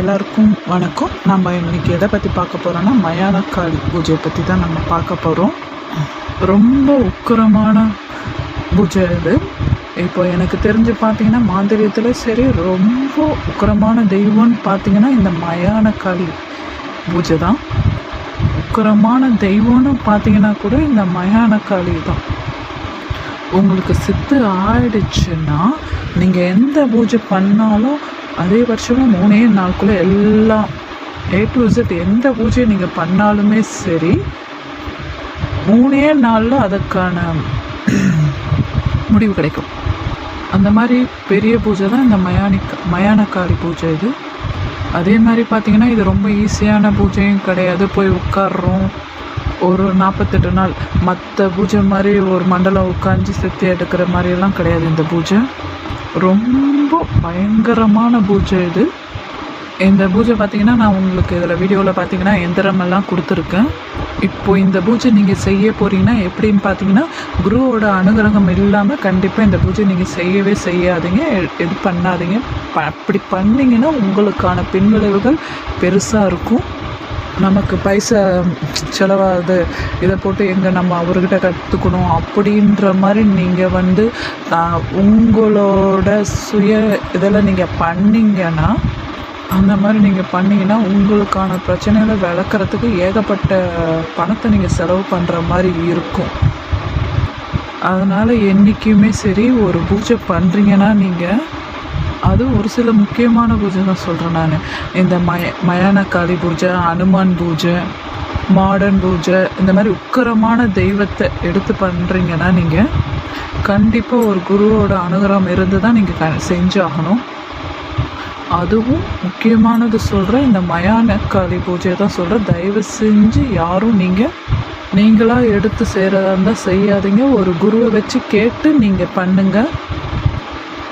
எல்லாருக்கும் வணக்கம். நம்ம இன்னைக்கு எதை பற்றி பார்க்க போகிறோன்னா மயானக்காளி பூஜையை பற்றி தான் நம்ம பார்க்க போகிறோம். ரொம்ப உக்கிரமான பூஜை இது. இப்போ எனக்கு தெரிஞ்சு பார்த்தீங்கன்னா மாந்திரியத்தில் சரி ரொம்ப உக்கிரமான தெய்வம்னு பார்த்தீங்கன்னா இந்த மயானக்காளி பூஜை தான். உக்கிரமான தெய்வம்னு பார்த்தீங்கன்னா கூட இந்த மயானக்காளி தான். உங்களுக்கு சித்து ஆயிடுச்சுன்னா நீங்கள் எந்த பூஜை பண்ணாலும் அதே வருஷமும் 3 நாளுக்குள்ளே எல்லாம் A to Z எந்த பூஜை நீங்கள் பண்ணாலுமே சரி 3 நாளில் அதுக்கான முடிவு கிடைக்கும். அந்த மாதிரி பெரிய பூஜை தான் இந்த மயானக்காளி பூஜை இது. அதே மாதிரி பார்த்திங்கன்னா இது ரொம்ப ஈஸியான பூஜையும் கிடையாது. போய் உட்கார்றோம் ஒரு 48 நாள் மற்ற பூஜை மாதிரி ஒரு மண்டலம் உட்காந்து சித்தி எடுக்கிற மாதிரியெல்லாம் கிடையாது. இந்த பூஜை ரொம்ப பயங்கரமான பூஜை இது. இந்த பூஜை பார்த்திங்கன்னா நான் உங்களுக்கு இதில் வீடியோவில் பார்த்திங்கன்னா எந்திரமெல்லாம் கொடுத்துருக்கேன். இப்போ இந்த பூஜை நீங்கள் செய்ய போகிறீங்கன்னா எப்படின்னு பார்த்தீங்கன்னா குருவோட அனுகிரகம் இல்லாமல் கண்டிப்பாக இந்த பூஜை நீங்கள் செய்யவே செய்யாதீங்க, இது பண்ணாதீங்க. அப்படி பண்ணிங்கன்னா உங்களுக்கான பின்விளைவுகள் பெருசாக இருக்கும். நமக்கு பைசா செலவாகுது, இதை போட்டு எங்கே நம்ம அவர்கிட்ட கற்றுக்கணும் அப்படின்ற மாதிரி நீங்கள் உங்களோட சுய இதெல்லாம் நீங்கள் பண்ணிங்கன்னா அந்த மாதிரி நீங்கள் பண்ணிங்கன்னா உங்களுக்கான பிரச்சனைகளை விளக்குறதுக்கு ஏகப்பட்ட பணத்தை நீங்கள் செலவு பண்ணுற மாதிரி இருக்கும். அதனால் என்றைக்குமே சரி ஒரு பூஜை பண்ணுறீங்கன்னா நீங்கள் அது ஒரு சில முக்கியமான பூஜை தான் சொல்கிறேன் நான். இந்த மயானக்காளி பூஜை, அனுமான் பூஜை, மாடர்ன் பூஜை, இந்த மாதிரி உக்கிரமான தெய்வத்தை எடுத்து பண்ணுறீங்கன்னா நீங்கள் கண்டிப்பாக ஒரு குருவோட அனுகிரகம் இருந்து தான் நீங்கள் செஞ்சாகணும். அதுவும் முக்கியமானது சொல்கிறேன், இந்த மயானக்காளி பூஜையை தான் சொல்கிறேன். தயவு செஞ்சு யாரும் நீங்களாக எடுத்து செய்கிறதா இருந்தால் செய்யாதீங்க. ஒரு குருவை வச்சு கேட்டு நீங்கள் பண்ணுங்கள்.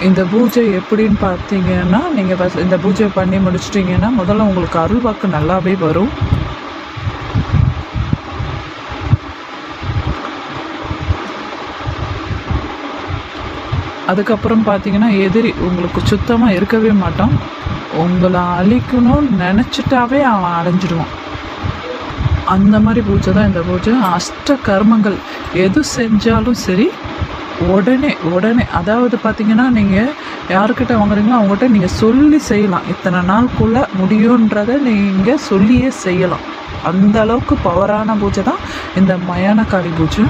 இந்த பூஜை எப்படின்னு பார்த்தீங்கன்னா நீங்கள் இந்த பூஜை பண்ணி முடிச்சிட்டிங்கன்னா முதல்ல உங்களுக்கு அருள் வாக்கு நல்லாவே வரும். அதுக்கப்புறம் பார்த்தீங்கன்னா எதிரி உங்களுக்கு சுத்தமாக இருக்கவே மாட்டான். உங்களை அழிக்கணும்னு நினச்சிட்டாவே அவன் அடைஞ்சிடுவான். அந்த மாதிரி பூஜை தான் இந்த பூஜை. அஷ்ட கர்மங்கள் எது செஞ்சாலும் சரி உடனே அதாவது பார்த்தீங்கன்னா நீங்கள் யாருக்கிட்ட வாங்குறீங்களோ அவங்ககிட்ட நீங்கள் சொல்லி செய்யலாம். இத்தனை நாளுக்குள்ளே முடியுன்றதை நீங்கள் சொல்லியே செய்யலாம். அந்த அளவுக்கு பவரான பூஜை தான் இந்த மயானக்காளி பூஜை.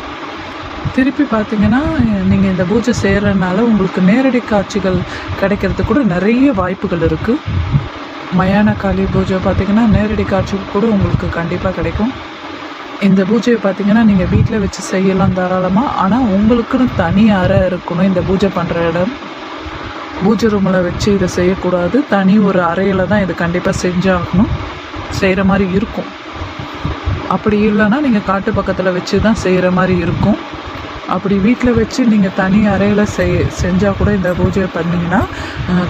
திருப்பி பார்த்தீங்கன்னா நீங்கள் இந்த பூஜை செய்கிறதுனால உங்களுக்கு நேரடி காட்சிகள் கிடைக்கிறதுக்கு கூட நிறைய வாய்ப்புகள் இருக்குது. மயானக்காளி பூஜை பார்த்திங்கன்னா நேரடி காட்சிகள் கூட உங்களுக்கு கண்டிப்பாக கிடைக்கும். இந்த பூஜையை பார்த்திங்கன்னா நீங்கள் வீட்டில் வச்சு செய்யலாம் தாராளமாக. ஆனால் உங்களுக்குன்னு தனி அறை இருக்கணும். இந்த பூஜை பண்ணுற இடம் பூஜை ரூமில் வச்சு இதை செய்யக்கூடாது. தனி ஒரு அறையில் தான் இது கண்டிப்பாக செஞ்சாகணும். செய்கிற மாதிரி இருக்கும். அப்படி இல்லைன்னா நீங்கள் காட்டு பக்கத்தில் வச்சு தான் செய்கிற மாதிரி இருக்கும். அப்படி வீட்டில் வச்சு நீங்கள் தனி அறையில் செஞ்சால் கூட இந்த பூஜையை பண்ணிங்கன்னா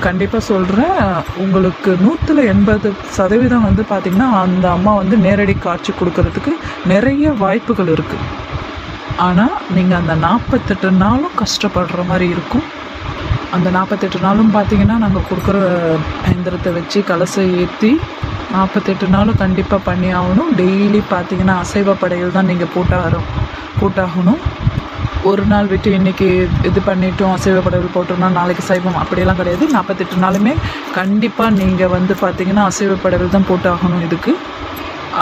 கண்டிப்பாக சொல்கிறேன் உங்களுக்கு 180% பார்த்திங்கன்னா அந்த அம்மா நேரடி காட்சி கொடுக்கறதுக்கு நிறைய வாய்ப்புகள் இருக்குது. ஆனால் நீங்கள் அந்த 48 நாளும் கஷ்டப்படுற மாதிரி இருக்கும். அந்த 48 நாளும் பார்த்திங்கன்னா நாங்கள் கொடுக்குற எந்திரத்தை வச்சு கலசை ஏற்றி 48 நாளும் கண்டிப்பாக பண்ணி ஆகணும். டெய்லி பார்த்திங்கன்னா அசைவ படையில் தான் நீங்கள் போட்டாகணும். ஒரு நாள் விட்டு இன்றைக்கி இது பண்ணிட்டோம் அசைவ படையல் போட்டோம்னா நாளைக்கு சைவம் அப்படியெல்லாம் கிடையாது. 48 நாளுமே கண்டிப்பாக நீங்கள் பார்த்திங்கன்னா அசைவ படையல் தான் போட்டாகணும் இதுக்கு.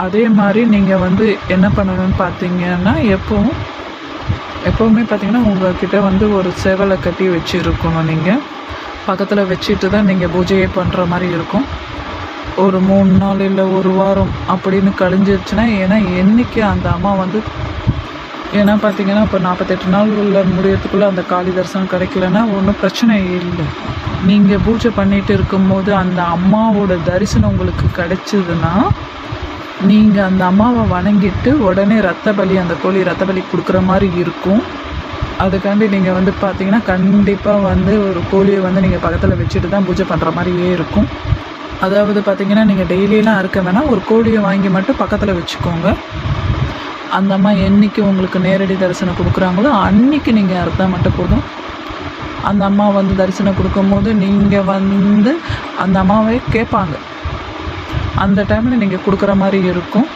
அதே மாதிரி நீங்கள் என்ன பண்ணணும்னு பார்த்தீங்கன்னா எப்போவுமே பார்த்திங்கன்னா உங்கள்கிட்ட ஒரு சேவலை கட்டி வச்சு இருக்கணும். நீங்கள் பக்கத்தில் வச்சுட்டு தான் நீங்கள் பூஜையை பண்ணுற மாதிரி இருக்கும். ஒரு 3 நாள் இல்லை ஒரு வாரம் அப்படின்னு கழிஞ்சிருச்சுன்னா என்றைக்கு அந்த அம்மா ஏன்னா பார்த்தீங்கன்னா இப்போ 48 நாள் உள்ள முடியறதுக்குள்ளே அந்த காளி தரிசனம் கிடைக்கலன்னா ஒன்றும் பிரச்சனை இல்லை. நீங்கள் பூஜை பண்ணிகிட்டு இருக்கும்போது அந்த அம்மாவோட தரிசனம் உங்களுக்கு கிடைச்சிதுன்னா நீங்கள் அந்த அம்மாவை வணங்கிட்டு உடனே அந்த கோழி ரத்த பலி கொடுக்குற மாதிரி இருக்கும். அதுக்காண்டி நீங்கள் பார்த்தீங்கன்னா கண்டிப்பாக ஒரு கோழியை நீங்கள் பக்கத்தில் வச்சுட்டு தான் பூஜை பண்ணுற மாதிரியே இருக்கும். அதாவது பார்த்தீங்கன்னா நீங்கள் டெய்லியெலாம் இருக்க வேணாம், ஒரு கோழியை வாங்கி மட்டும் பக்கத்தில் வச்சுக்கோங்க. அந்த அம்மா என்றைக்கு உங்களுக்கு நேரடி தரிசனம் கொடுக்குறாங்களோ அன்றைக்கி நீங்கள் அறுத்தால் மட்டும் போதும். அந்த அம்மா தரிசனம் கொடுக்கும்போது நீங்கள் அந்த அம்மாவை கேட்பாங்க, அந்த டைமில் நீங்கள் கொடுக்குற மாதிரி இருக்கும்.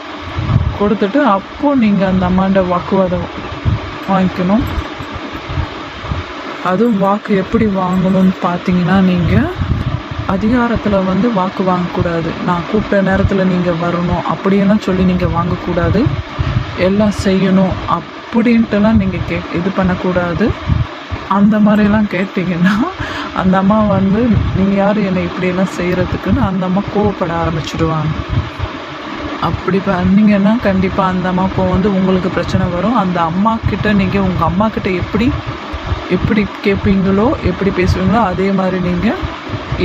கொடுத்துட்டு அப்போது நீங்கள் அந்த அம்மாண்ட வாக்குவாதம் வாங்கிக்கணும். அதுவும் வாக்கு எப்படி வாங்கணும்னு பார்த்தீங்கன்னா, நீங்கள் அதிகாரத்தில் வந்து வாக்கு வாங்கக்கூடாது. நான் கூப்பிட்ட நேரத்தில் நீங்கள் வரணும் அப்படியெல்லாம் சொல்லி நீங்கள் வாங்கக்கூடாது. எல்லாம் செய்யணும் அப்படின்ட்டுலாம் நீங்கள் இது பண்ணக்கூடாது. அந்த மாதிரிலாம் கேட்டிங்கன்னா அந்த அம்மா வந்து நீங்கள் யார் என்னை இப்படியெல்லாம் செய்கிறதுக்குன்னு அந்த அம்மா கோவப்பட ஆரம்பிச்சிடுவாங்க. அப்படி பண்ணிங்கன்னா கண்டிப்பாக அந்த அம்மாவுக்கு வந்து உங்களுக்கு பிரச்சனை வரும். அந்த அம்மா கிட்ட நீங்கள் உங்கள் அம்மா கிட்ட எப்படி கேட்பீங்களோ, எப்படி பேசுவீங்களோ அதே மாதிரி நீங்கள்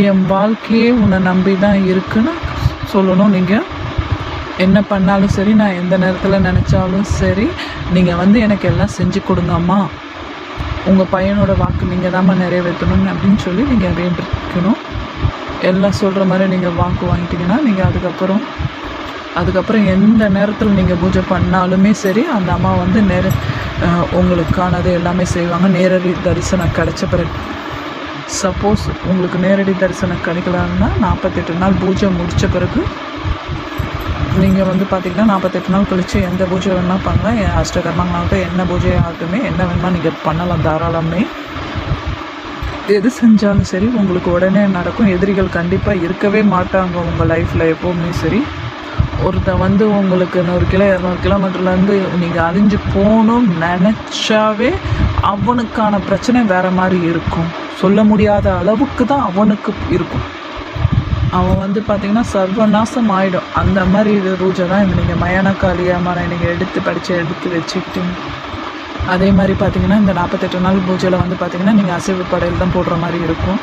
என் வாழ்க்கையே உன்னை நம்பி தான் இருக்குன்னு சொல்லணும். நீங்கள் என்ன பண்ணாலும் சரி, நான் எந்த நேரத்தில் நினச்சாலும் சரி, நீங்கள் வந்து எனக்கு எல்லாம் செஞ்சு கொடுங்கம்மா, உங்கள் பையனோட வாக்கு நீங்கள் தாம்மா நிறைவேற்றணும் அப்படின்னு சொல்லி நீங்கள் வேண்டிக்கணும். எல்லாம் சொல்கிற மாதிரி நீங்கள் வாக்கு வாங்கிட்டீங்கன்னா நீங்கள் அதுக்கப்புறம் எந்த நேரத்தில் நீங்கள் பூஜை பண்ணாலுமே சரி, அந்த அம்மா வந்து உங்களுக்கானது எல்லாமே செய்வாங்க. நேரடி தரிசனம் கிடைச்ச பிறகு, சப்போஸ் உங்களுக்கு நேரடி தரிசனம் கிடைக்கலான்னா 48 நாள் பூஜை முடித்த பிறகு நீங்கள் வந்து பார்த்திங்கன்னா 48 நாள் கழித்து எந்த பூஜை வேணால் பண்ணலாம். அஷ்டகர்மங்களாகட்டும், என்ன பூஜை ஆகட்டுமே, என்ன வேணால் நீங்கள் பண்ணலாம் தாராளமே. எது செஞ்சாலும் சரி உங்களுக்கு உடனே நடக்கும். எதிரிகள் கண்டிப்பாக இருக்கவே மாட்டாங்க உங்கள் லைஃப்பில் எப்போவுமே சரி. ஒருத்தன் வந்து உங்களுக்கு 100 கிலோமீட்டர்லேருந்து நீங்கள் அழிஞ்சு போகணும்னு நினச்சாவே அவனுக்கான பிரச்சனை வேறு மாதிரி இருக்கும். சொல்ல முடியாத அளவுக்கு தான் அவனுக்கு இருக்கும். அவன் வந்து பார்த்திங்கன்னா சர்வநாசம் ஆகிடும். அந்த மாதிரி பூஜை தான் இந்த நீங்கள் மயானக்காளியம்மான நீங்கள் எடுத்து வச்சுக்கிட்டீங்க. அதே மாதிரி பார்த்திங்கன்னா இந்த 48 நாள் பூஜையில் வந்து பார்த்திங்கன்னா நீங்கள் அசைவு படையில் தான் போடுற மாதிரி இருக்கும்.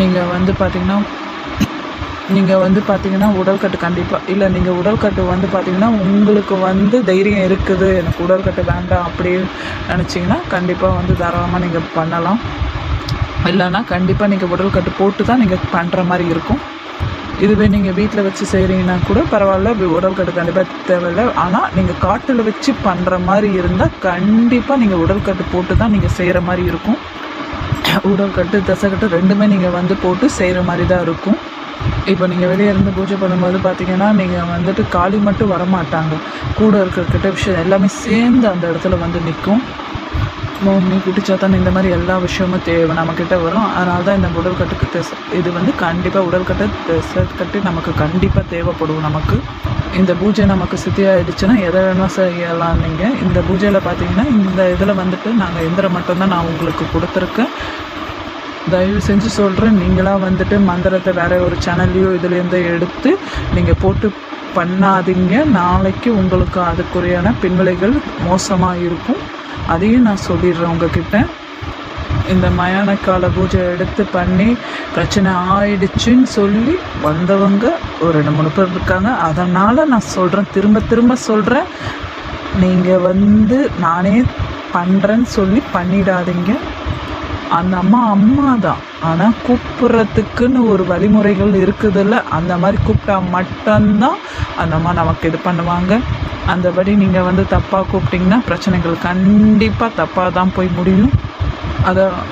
நீங்கள் வந்து பார்த்திங்கன்னா உடல்கட்டு கண்டிப்பாக இல்லை. நீங்கள் உடல்கட்டு வந்து பார்த்திங்கன்னா உங்களுக்கு வந்து தைரியம் இருக்குது, எனக்கு உடல்கட்டு வேண்டாம் அப்படின்னு நினச்சிங்கன்னா கண்டிப்பாக வந்து தாராளமாக நீங்கள் பண்ணலாம். இல்லைன்னா கண்டிப்பாக நீங்கள் உடல்கட்டு போட்டு தான் நீங்கள் பண்ணுற மாதிரி இருக்கும். இதுவே நீங்கள் வீட்டில் வச்சு செய்கிறீங்கன்னா கூட பரவாயில்ல, உடல்கட்டு கண்டிப்பாக தேவையில்லை. ஆனால் நீங்கள் காட்டில் வச்சு பண்ணுற மாதிரி இருந்தால் கண்டிப்பாக நீங்கள் உடல்கட்டு போட்டு தான் நீங்கள் செய்கிற மாதிரி இருக்கும். உடல்கட்டு தசைக்கட்டு ரெண்டுமே நீங்கள் வந்து போட்டு செய்கிற மாதிரி தான் இருக்கும். இப்போ நீங்கள் வெளியே இருந்து பூஜை பண்ணும்போது பார்த்தீங்கன்னா நீங்கள் வந்துட்டு காளி மட்டும் வரமாட்டாங்க, கூட இருக்கிற விஷயம் எல்லாமே சேர்ந்து அந்த இடத்துல வந்து நிற்கும். மோகினி, குட்டிச்சாத்தான், இந்த மாதிரி எல்லா விஷயமும் நம்மக்கிட்ட வரும். அதனால தான் இந்த உடல்கட்டுக்கு இது வந்து கண்டிப்பாக உடல்கட்டு நமக்கு கண்டிப்பாக தேவைப்படும். நமக்கு இந்த பூஜை நமக்கு சித்தியாகிடுச்சுன்னா எதை வேணால் செய்யலாம். நீங்கள் இந்த பூஜையில் பார்த்தீங்கன்னா இந்த இதில் வந்துட்டு நாங்கள் எந்திரம் மட்டும்தான் நான் உங்களுக்கு கொடுத்துருக்கேன். தயவு செஞ்சு சொல்கிறேன், நீங்களாக வந்துட்டு மந்திரத்தை வேறு ஒரு சேனல்லையோ இதுலேருந்து எடுத்து நீங்கள் போட்டு பண்ணாதீங்க. நாளைக்கு உங்களுக்கு அதுக்குரியான பின்விளைகள் மோசமாக இருக்கும். அதையும் நான் சொல்லிடுறேன் உங்ககிட்ட. இந்த மயானக்கால பூஜை எடுத்து பண்ணி பிரச்சனை ஆயிடுச்சுன்னு சொல்லி வந்தவங்க ஒரு 2-3 பேர் இருக்காங்க. அதனால் நான் சொல்கிறேன், திரும்ப சொல்கிறேன், நீங்கள் வந்து நானே பண்ணுறேன்னு சொல்லி பண்ணிடாதீங்க. அந்த அம்மா தான், ஆனால் கூப்பிட்றதுக்குன்னு ஒரு வழிமுறைகள் இருக்குதுல்ல, அந்த மாதிரி கூப்பிட்டா மட்டும்தான் அந்த அம்மா நமக்கு இது பண்ணுவாங்க. அந்தபடி நீங்கள் வந்து தப்பாக கூப்பிட்டிங்கன்னா பிரச்சனைகள் கண்டிப்பாக தப்பாக தான் போய் முடியும்.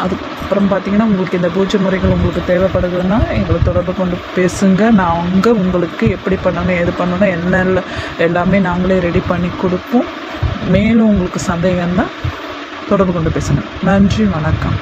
அதுக்கப்புறம் பார்த்தீங்கன்னா உங்களுக்கு இந்த பூஜை முறைகள் உங்களுக்கு தேவைப்படுதுன்னா எங்களை தொடர்பு கொண்டு பேசுங்க. உங்களுக்கு எப்படி பண்ணணும், எது பண்ணணும், என்ன எல்லாமே நாங்களே ரெடி பண்ணி கொடுப்போம். மேலும் உங்களுக்கு சந்தேகம்தான் தொடர்பு கொண்டு பேசுங்க. நன்றி, வணக்கம்.